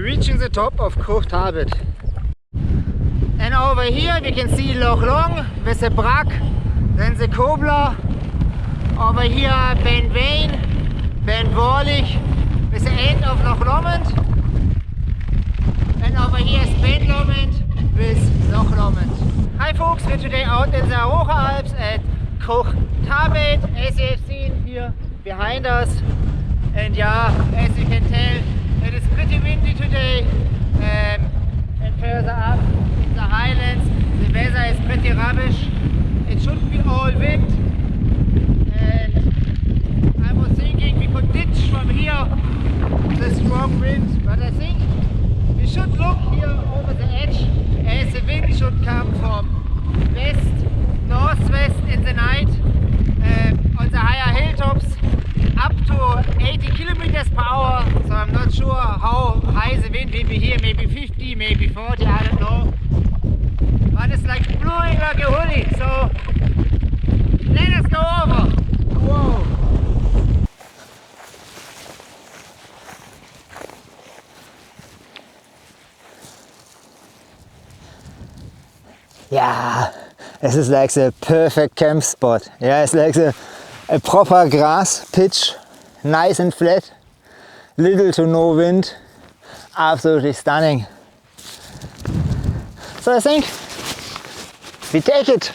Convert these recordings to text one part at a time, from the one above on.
reaching the top of Cruach Taibeirt. And over here we can see Loch Long with the Brack, then the Cobbler. Over here Ben Vane, Ben Vorlich with the end of Loch Lomond. And over here is Ben Lomond with Loch Lomond. Hi folks, we're today out in the Cruach Alps at Cruach Taibeirt, as you have seen here behind us. And yeah, as you can tell, it is pretty windy today. And further up in the highlands, the weather is pretty rubbish. It shouldn't be all wind. And I was thinking we could ditch from here the strong wind, but I think we should look here over the edge, as the wind should come from west, northwest in the night, on the higher hilltops up to 80 kilometers per hour. So I'm not sure how high the wind will be here, maybe 50, maybe 40, I don't know. But it's like blowing like a hoodie, so let us go over. Whoa. Yeah, this is like the perfect camp spot. Yeah, it's like a proper grass pitch, nice and flat, little to no wind, absolutely stunning. So I think we take it.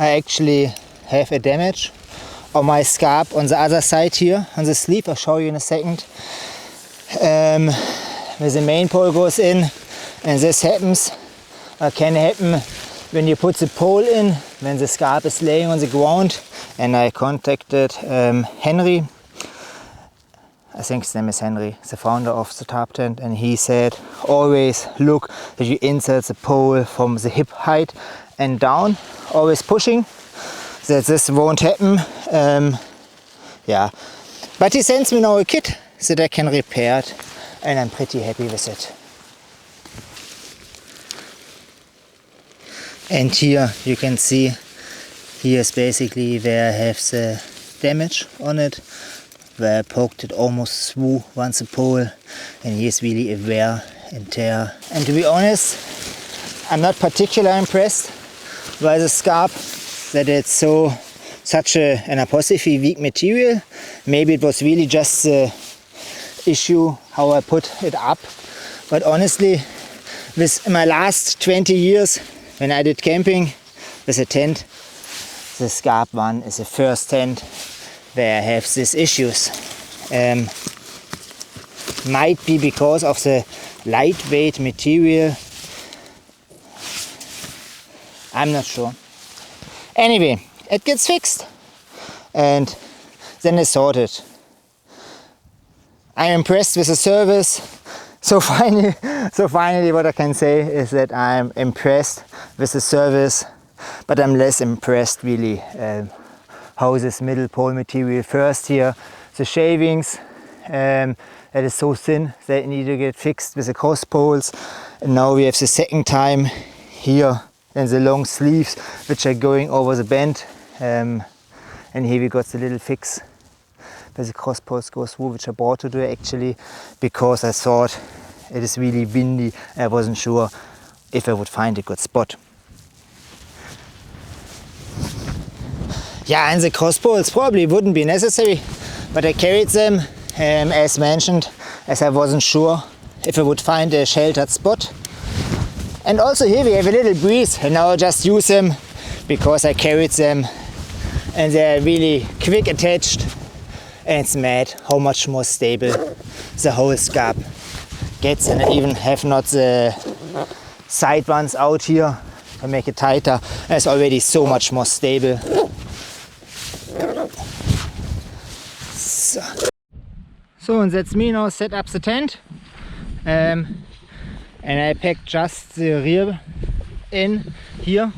I actually have a damage on my scarp on the other side here, on the sleeve. I'll show you in a second. Where the main pole goes in, and this happens, or can happen when you put the pole in, when the scarp is laying on the ground. And I contacted Henry, I think his name is Henry, the founder of the tarp tent, and he said always look that you insert the pole from the hip height and down, always pushing, that this won't happen. Yeah, but he sends me now a kit that I can repair it, and I'm pretty happy with it. And here you can see, here is basically where I have the damage on it, where I poked it almost through once a pole, and here's really a wear and tear. And to be honest, I'm not particularly impressed by the scarp, that it's such an apostrophe weak material. Maybe it was really just the issue how I put it up. But honestly, with my last 20 years when I did camping with a tent, the scarp one is the first tent where I have these issues. Might be because of the lightweight material. I'm not sure. Anyway, it gets fixed and then it's sorted. I'm impressed with the service. So finally what I can say is that I'm impressed with the service, but I'm less impressed really how this middle pole material, first here, the shavings, that is so thin that need to get fixed with the cross poles. And now we have the second time here, and the long sleeves which are going over the bend, and here we got the little fix where the cross poles go through, which I bought to do actually because I thought it is really windy. I wasn't sure if I would find a good spot. Yeah, and the cross poles probably wouldn't be necessary, but I carried them as mentioned, as I wasn't sure if I would find a sheltered spot. And also here we have a little breeze, and now I just use them because I carried them and they're really quick attached, and it's mad how much more stable the whole scarp gets, and I even have not the side ones out here to make it tighter. It's already so much more stable. So and that's me now set up the tent, and I packed just the rear in here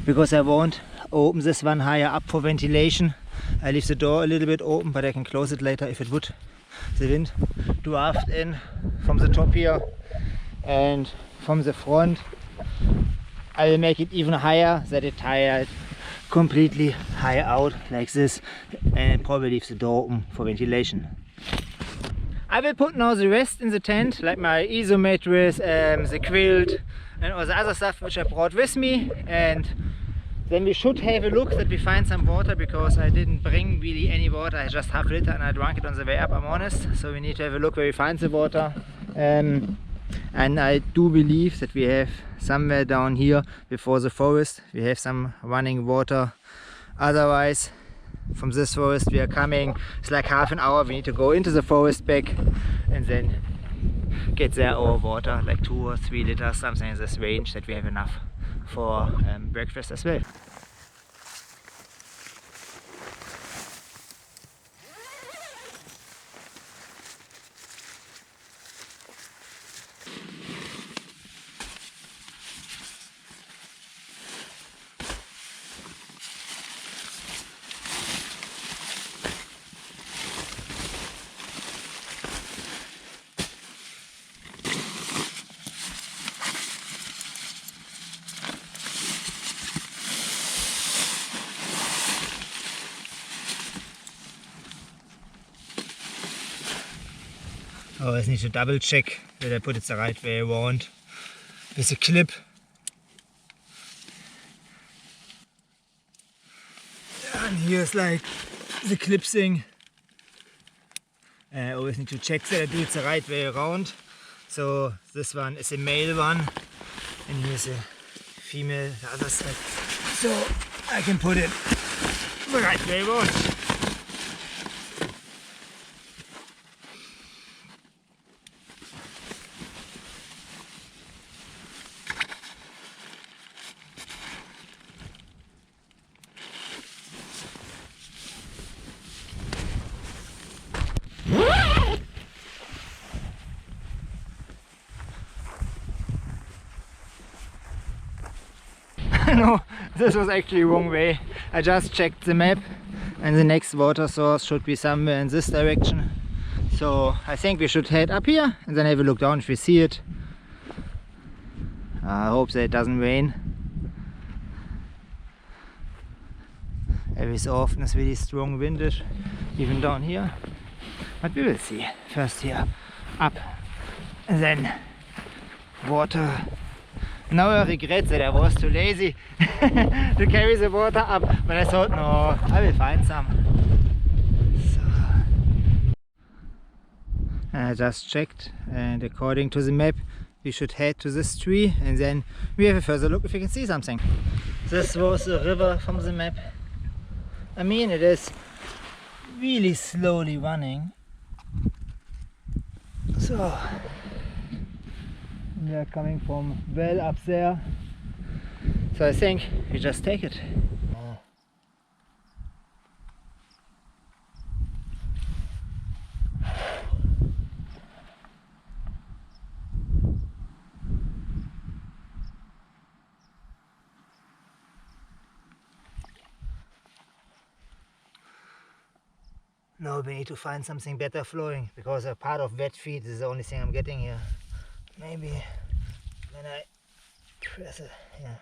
because I won't open this one higher up for ventilation. I leave the door a little bit open, but I can close it later if it would the wind draft in from the top here, and from the front I will make it even higher, that it tired completely high out like this, and probably leave the door open for ventilation. I will put now the rest in the tent, like my ISO mattress, the quilt and all the other stuff which I brought with me, and then we should have a look that we find some water, because I didn't bring really any water. I just half liter and I drank it on the way up, I'm honest. So we need to have a look where we find the water. And I do believe that we have somewhere down here before the forest, we have some running water. Otherwise, from this forest we are coming, it's like half an hour. We need to go into the forest back and then get there our water, like 2 or 3 liters, something in this range, that we have enough for breakfast as well. Oh, I need to double check that I put it the right way around with a clip. And here's like the clip thing. I always need to check that I do it the right way around. So this one is a male one and here's a female, the other side. So I can put it the right way around. No, this was actually wrong way. I just checked the map and the next water source should be somewhere in this direction. So I think we should head up here and then have a look down if we see it. I hope that it doesn't rain. Every so often it's really strong windish, even down here. But we will see. First here, up, and then water. Now I regret that I was too lazy to carry the water up, but I thought, no, I will find some. So I just checked, and according to the map we should head to this tree and then we have a further look if we can see something. This was the river from the map. I mean, it is really slowly running. So we are coming from well up there, so I think we just take it. No, we need to find something better flowing, because a part of wet feet is the only thing I'm getting here. Maybe when I press it, yeah.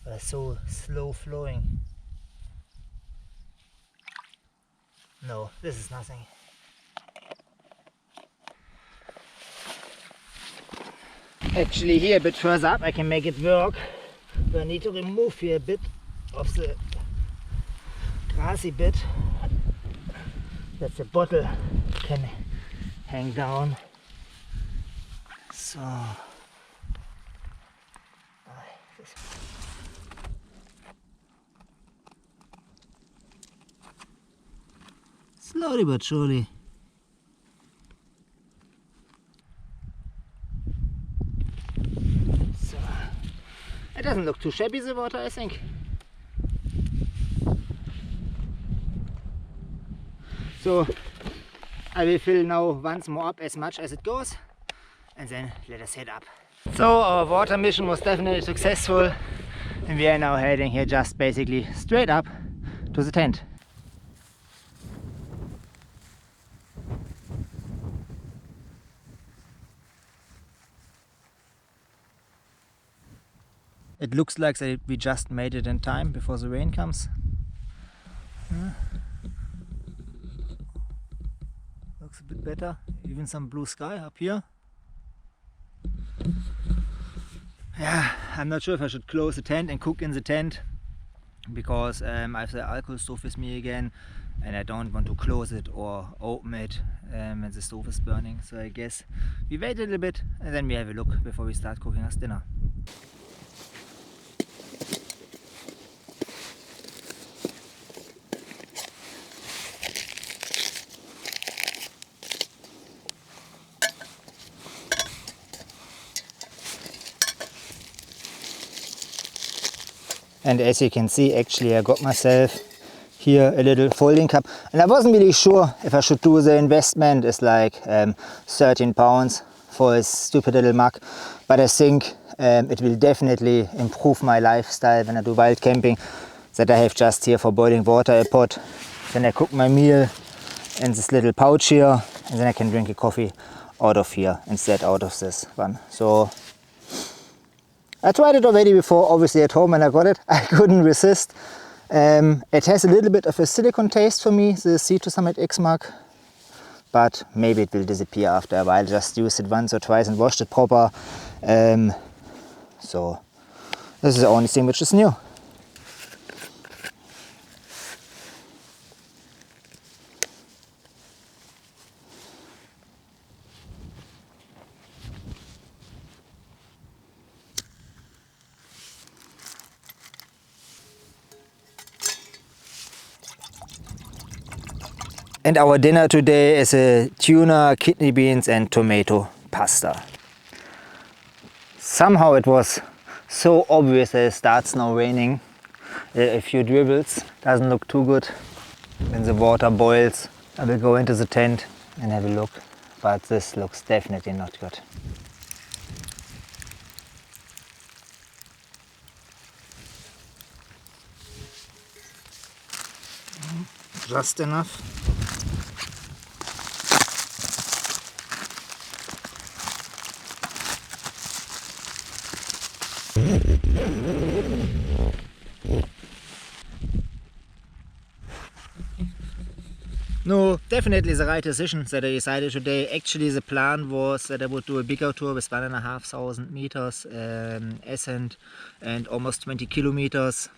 But it's so slow flowing. No, this is nothing. Actually here a bit further up I can make it work, but I need to remove here a bit of the grassy bit that the bottle can hang down. So Slowly but surely. So, it doesn't look too shabby, the water, I think. So I will fill now once more up as much as it goes and then let us head up. So our water mission was definitely successful and we are now heading here just basically straight up to the tent. It looks like that we just made it in time before the rain comes. Looks a bit better, even some blue sky up here. Yeah, I'm not sure if I should close the tent and cook in the tent because I have the alcohol stove with me again and I don't want to close it or open it when the stove is burning. So I guess we wait a little bit and then we have a look before we start cooking us dinner. And as you can see, actually I got myself here a little folding cup and I wasn't really sure if I should do the investment. It's like 13 pounds for a stupid little mug, but I think it will definitely improve my lifestyle when I do wild camping, that I have just here for boiling water a pot, then I cook my meal in this little pouch here and then I can drink a coffee out of here instead out of this one. So I tried it already before, obviously at home when I got it. I couldn't resist. It has a little bit of a silicone taste for me, the C2 Summit X mug, but maybe it will disappear after a while. Just use it once or twice and washed it proper. So this is the only thing which is new. And our dinner today is a tuna, kidney beans and tomato pasta. Somehow it was so obvious that it starts now raining. A few dribbles, doesn't look too good. When the water boils, I will go into the tent and have a look. But this looks definitely not good. Just enough. No, definitely the right decision that I decided today. Actually the plan was that I would do a bigger tour with 1,500 meters ascent and almost 20 kilometers.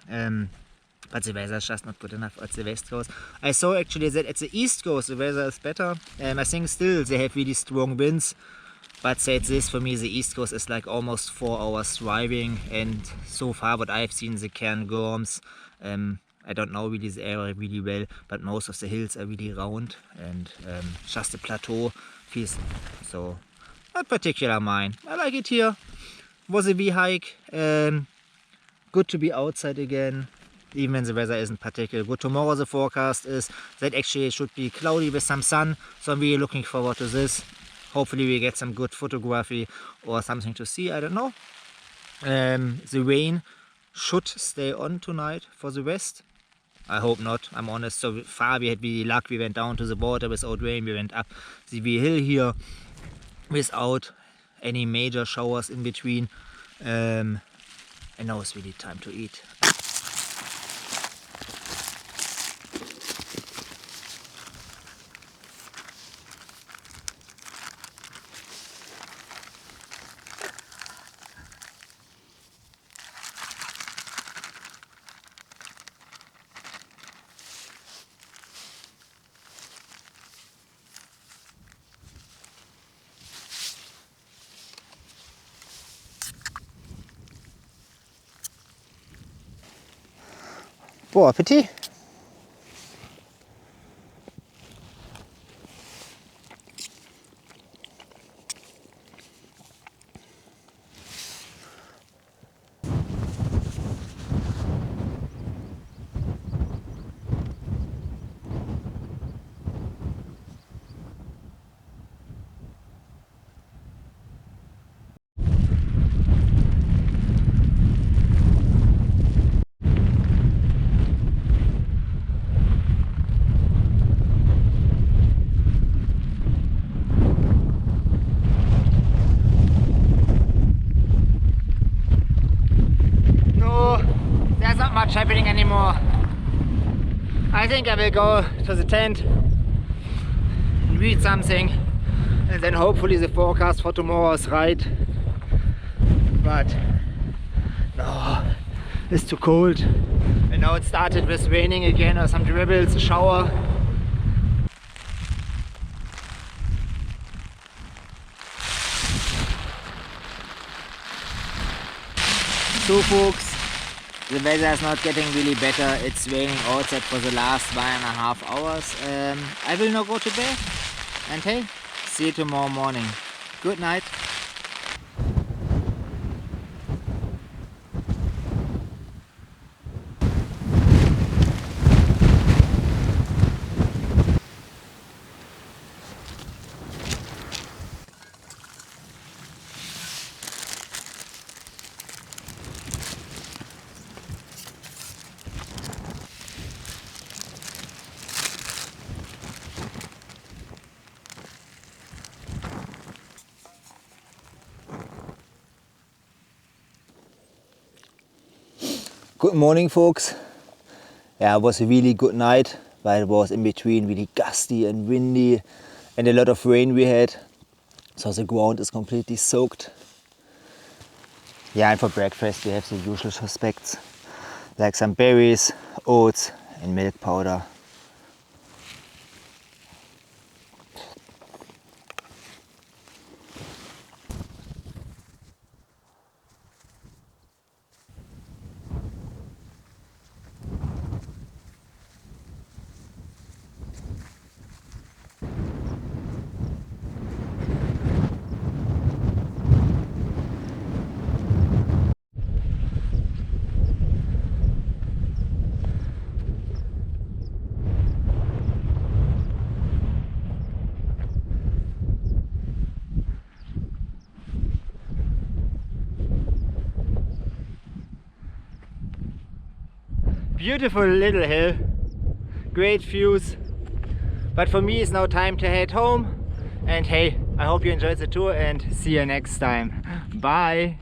But the weather is just not good enough at the west coast. I saw actually that at the east coast the weather is better. I think still they have really strong winds. But said this, for me the east coast is like almost 4 hours driving, and so far what I've seen the Cairngorms, I don't know really the area really well, but most of the hills are really round and just a plateau feels so not particular mine. I like it here. Was a wee hike. Good to be outside again, even when the weather isn't particularly good. Tomorrow the forecast is that actually it should be cloudy with some sun, so I'm really looking forward to this. Hopefully we get some good photography or something to see, I don't know. The rain should stay on tonight for the west. I hope not, I'm honest. So far we had really luck. We went down to the water without rain. We went up the wee hill here without any major showers in between. And now it's really time to eat. Bon appetit! anymore. I think I will go to the tent and read something, and then hopefully the forecast for tomorrow is right. But no, it's too cold. And now it started with raining again, or some dribbles, a shower. So folks, the weather is not getting really better. It's raining outside for the last 1.5 hours. I will now go to bed, and hey, see you tomorrow morning. Good night. Good morning, folks. Yeah, it was a really good night, but it was in between really gusty and windy and a lot of rain we had. So the ground is completely soaked. Yeah, and for breakfast we have the usual suspects, like some berries, oats and milk powder. Beautiful little hill, great views, but for me it's now time to head home. And hey, I hope you enjoyed the tour and see you next time. Bye!